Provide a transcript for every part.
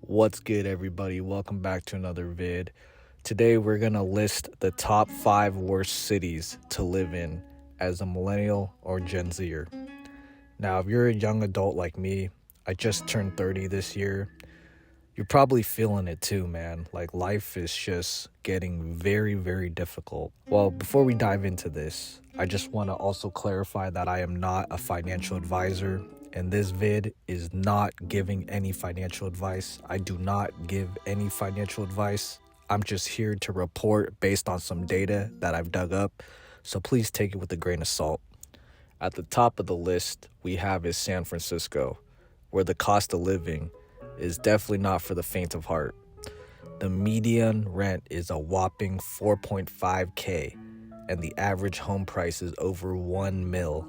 What's good, everybody? Welcome back to another vid. Today we're gonna list the top 5 worst cities to live in as a millennial or Gen Zer. Now, if you're a young adult like me, I just turned 30 this year, you're probably feeling it too, man. Like, life is just getting very, very difficult. Well, before we dive into this, I just want to also clarify that I am not a financial advisor, and this vid is not giving any financial advice. I do not give any financial advice. I'm just here to report based on some data that I've dug up, so please take it with a grain of salt. At the top of the list we have is San Francisco, where the cost of living is definitely not for the faint of heart. The median rent is a whopping $4.5K, and the average home price is over $1 million.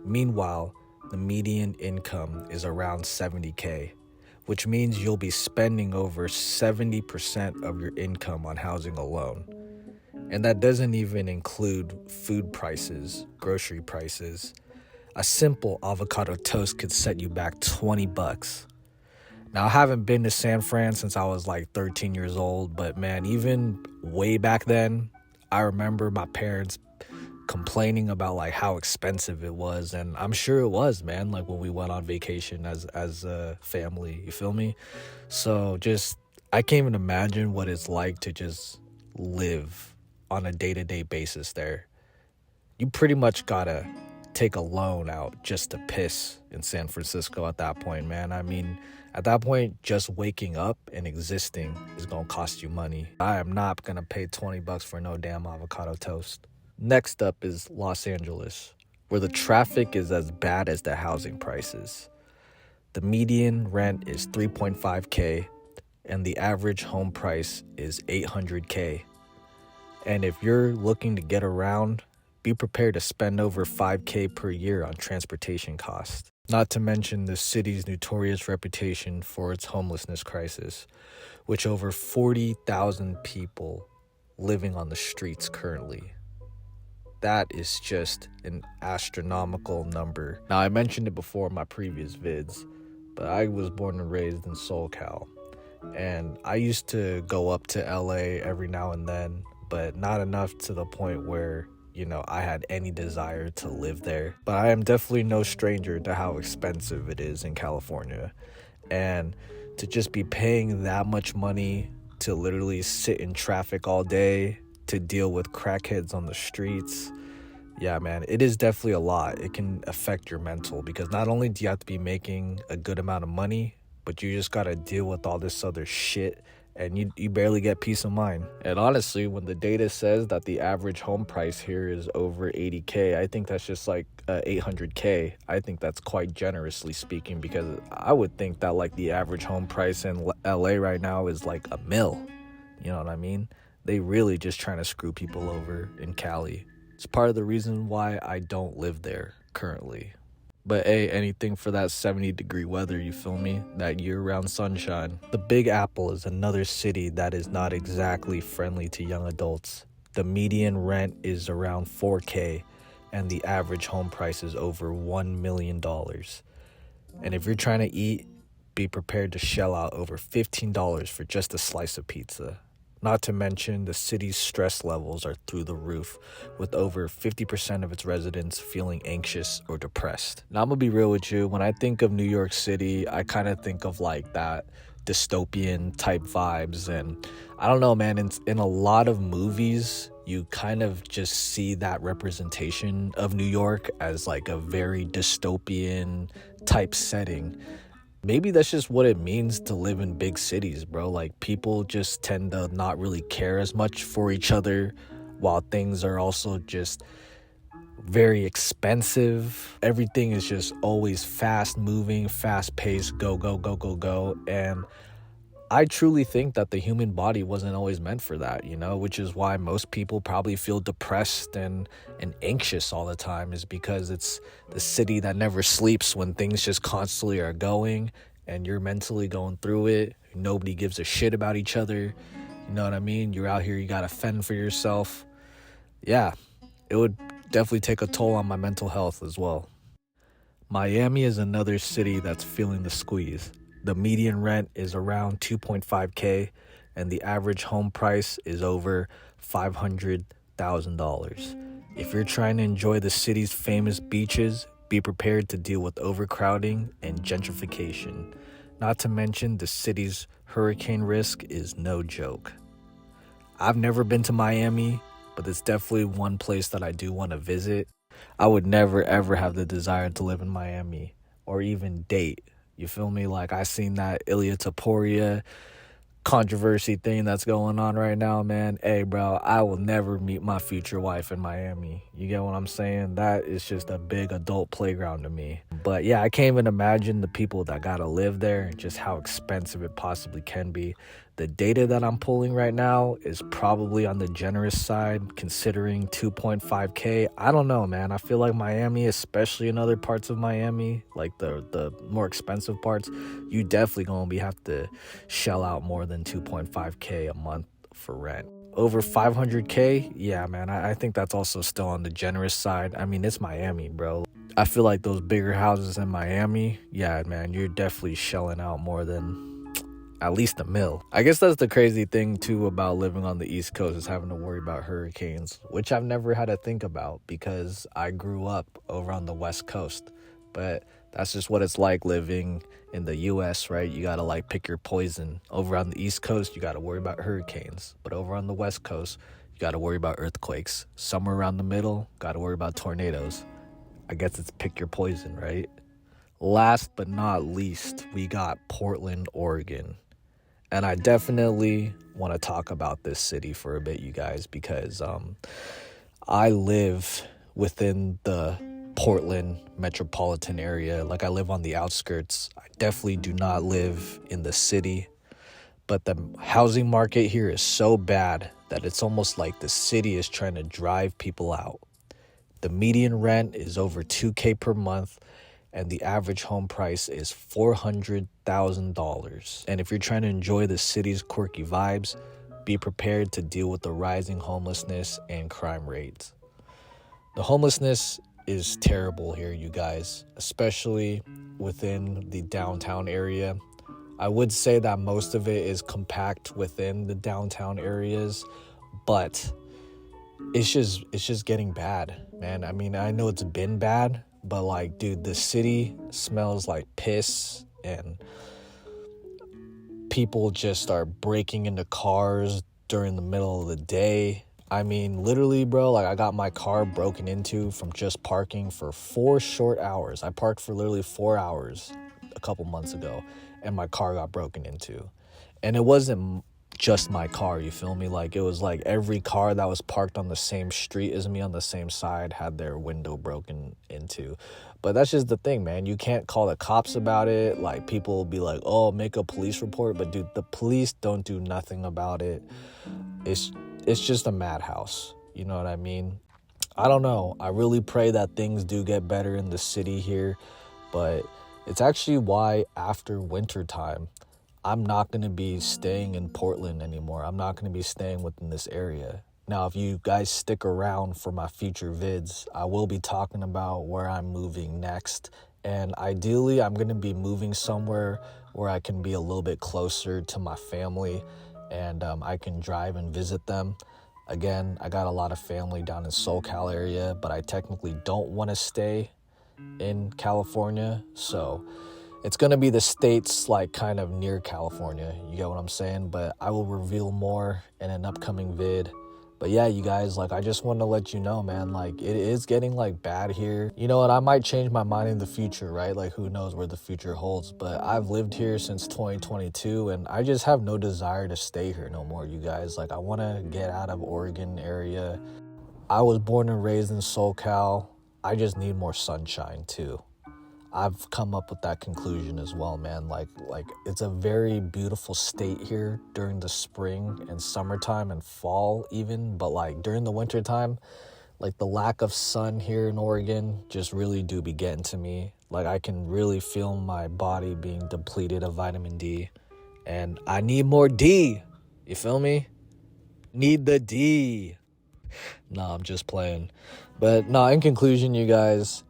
Meanwhile, the median income is around $70K, which means you'll be spending over 70% of your income on housing alone. And that doesn't even include food prices, grocery prices. A simple avocado toast could set you back $20. Now, I haven't been to San Fran since I was like 13 years old, but man, even way back then, I remember my parents complaining about like how expensive it was, and I'm sure it was, man, like when we went on vacation as a family, you feel me? So just, I can't even imagine what it's like to just live on a day-to-day basis there. You pretty much gotta take a loan out just to piss in San Francisco at that point, man. I mean, at that point, just waking up and existing is gonna cost you money. I am not gonna pay $20 for no damn avocado toast. Next up is Los Angeles, where the traffic is as bad as the housing prices. The median rent is $3.5K, and the average home price is $800K. And if you're looking to get around, be prepared to spend over $5K per year on transportation costs. Not to mention the city's notorious reputation for its homelessness crisis, which over 40,000 people living on the streets currently. That is just an astronomical number. Now, I mentioned it before in my previous vids, but I was born and raised in SoCal, and I used to go up to LA every now and then, but not enough to the point where I had any desire to live there. But I am definitely no stranger to how expensive it is in California. And to just be paying that much money to literally sit in traffic all day, to deal with crackheads on the streets, yeah, man, it is definitely a lot. It can affect your mental, because not only do you have to be making a good amount of money, but you just gotta deal with all this other shit, and you barely get peace of mind. And honestly, when the data says that the average home price here is over $80K, I think that's just like $800K. I think that's quite generously speaking, because I would think that like the average home price in LA right now is like $1 million. You know what I mean? They really just trying to screw people over in Cali. It's part of the reason why I don't live there currently. But hey, anything for that 70-degree weather, you feel me? That year-round sunshine. The Big Apple is another city that is not exactly friendly to young adults. The median rent is around $4K, and the average home price is over $1 million. And if you're trying to eat, be prepared to shell out over $15 for just a slice of pizza. Not to mention, the city's stress levels are through the roof, with over 50% of its residents feeling anxious or depressed. Now, I'm gonna be real with you. When I think of New York City, I kind of think of like that dystopian type vibes. And I don't know, man, in a lot of movies, you kind of just see that representation of New York as like a very dystopian type setting. Maybe that's just what it means to live in big cities, bro. Like, people just tend to not really care as much for each other, while things are also just very expensive. Everything is just always fast moving, fast paced, go, go, go, go, go. And I truly think that the human body wasn't always meant for that, which is why most people probably feel depressed and anxious all the time, is because it's the city that never sleeps when things just constantly are going and you're mentally going through it. Nobody gives a shit about each other. You know what I mean? You're out here, you gotta fend for yourself. Yeah, it would definitely take a toll on my mental health as well. Miami is another city that's feeling the squeeze. The median rent is around 2.5K, and the average home price is over $500,000. If you're trying to enjoy the city's famous beaches, be prepared to deal with overcrowding and gentrification. Not to mention, the city's hurricane risk is no joke. I've never been to Miami, but it's definitely one place that I do want to visit. I would never ever have the desire to live in Miami or even date. You feel me? Like, I seen that Ilya Taporia controversy thing that's going on right now, man. Hey, bro, I will never meet my future wife in Miami. You get what I'm saying? That is just a big adult playground to me. But yeah, I can't even imagine the people that gotta live there and just how expensive it possibly can be. The data that I'm pulling right now is probably on the generous side, considering 2.5K. I don't know, man. I feel like Miami, especially in other parts of Miami, like the more expensive parts, you definitely gonna have to shell out more than 2.5K a month for rent. Over 500K, yeah, man, I think that's also still on the generous side. I mean, it's Miami, bro. I feel like those bigger houses in Miami, yeah, man, you're definitely shelling out more than at least $1 million. I guess that's the crazy thing too about living on the East Coast, is having to worry about hurricanes, which I've never had to think about because I grew up over on the West Coast. But that's just what it's like living in the US, right? You gotta like pick your poison. Over on the East Coast, you gotta worry about hurricanes. But over on the West Coast, you gotta worry about earthquakes. Somewhere around the middle, gotta worry about tornadoes. I guess it's pick your poison, right? Last but not least, we got Portland, Oregon. And I definitely want to talk about this city for a bit, you guys, because I live within the Portland metropolitan area. Like, I live on the outskirts. I definitely do not live in the city. But the housing market here is so bad that it's almost like the city is trying to drive people out. The median rent is over 2K per month, and the average home price is $400,000. And if you're trying to enjoy the city's quirky vibes, be prepared to deal with the rising homelessness and crime rates. The homelessness is terrible here, you guys, especially within the downtown area. I would say that most of it is compact within the downtown areas, but it's just getting bad, man. I mean, I know it's been bad, but like, dude, the city smells like piss, and people just are breaking into cars during the middle of the day. I mean, literally, bro, like, I got my car broken into from just parking for 4 short hours. I parked for literally 4 hours a couple months ago, and my car got broken into. And it wasn't just my car, you feel me? Like, it was like every car that was parked on the same street as me on the same side had their window broken into. But that's just the thing, man. You can't call the cops about it. Like, people will be like, oh, make a police report. But dude, the police don't do nothing about it. It's just a madhouse. You know what I mean? I don't know. I really pray that things do get better in the city here. But it's actually why after winter time, I'm not going to be staying in Portland anymore. I'm not going to be staying within this area. Now, if you guys stick around for my future vids, I will be talking about where I'm moving next. And ideally, I'm going to be moving somewhere where I can be a little bit closer to my family, and I can drive and visit them. Again, I got a lot of family down in SoCal area, but I technically don't want to stay in California. So it's going to be the states like kind of near California. You get what I'm saying? But I will reveal more in an upcoming vid. But yeah, you guys, like, I just want to let you know, man, like, it is getting like bad here. You know what? I might change my mind in the future, right? Like, who knows where the future holds? But I've lived here since 2022, and I just have no desire to stay here no more, you guys. Like, I want to get out of Oregon area. I was born and raised in SoCal. I just need more sunshine too. I've come up with that conclusion as well, man. Like it's a very beautiful state here during the spring and summertime and fall even. But like during the wintertime, like the lack of sun here in Oregon just really do be getting to me. Like I can really feel my body being depleted of vitamin D. And I need more D. You feel me? Need the D. No, I'm just playing. But no, in conclusion, you guys,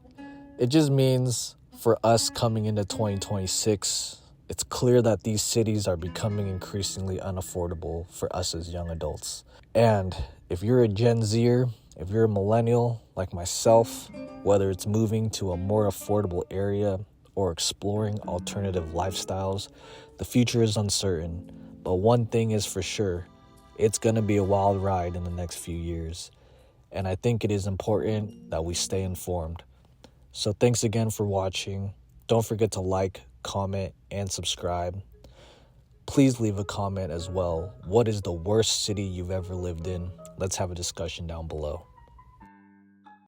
it just means for us coming into 2026, It's clear that these cities are becoming increasingly unaffordable for us as young adults. And if you're a Gen Zer, if you're a millennial like myself, whether it's moving to a more affordable area or exploring alternative lifestyles, the future is uncertain. But one thing is for sure, it's going to be a wild ride in the next few years. And I think it is important that we stay informed. So thanks again for watching. Don't forget to like, comment, and subscribe. Please leave a comment as well. What is the worst city you've ever lived in? Let's have a discussion down below.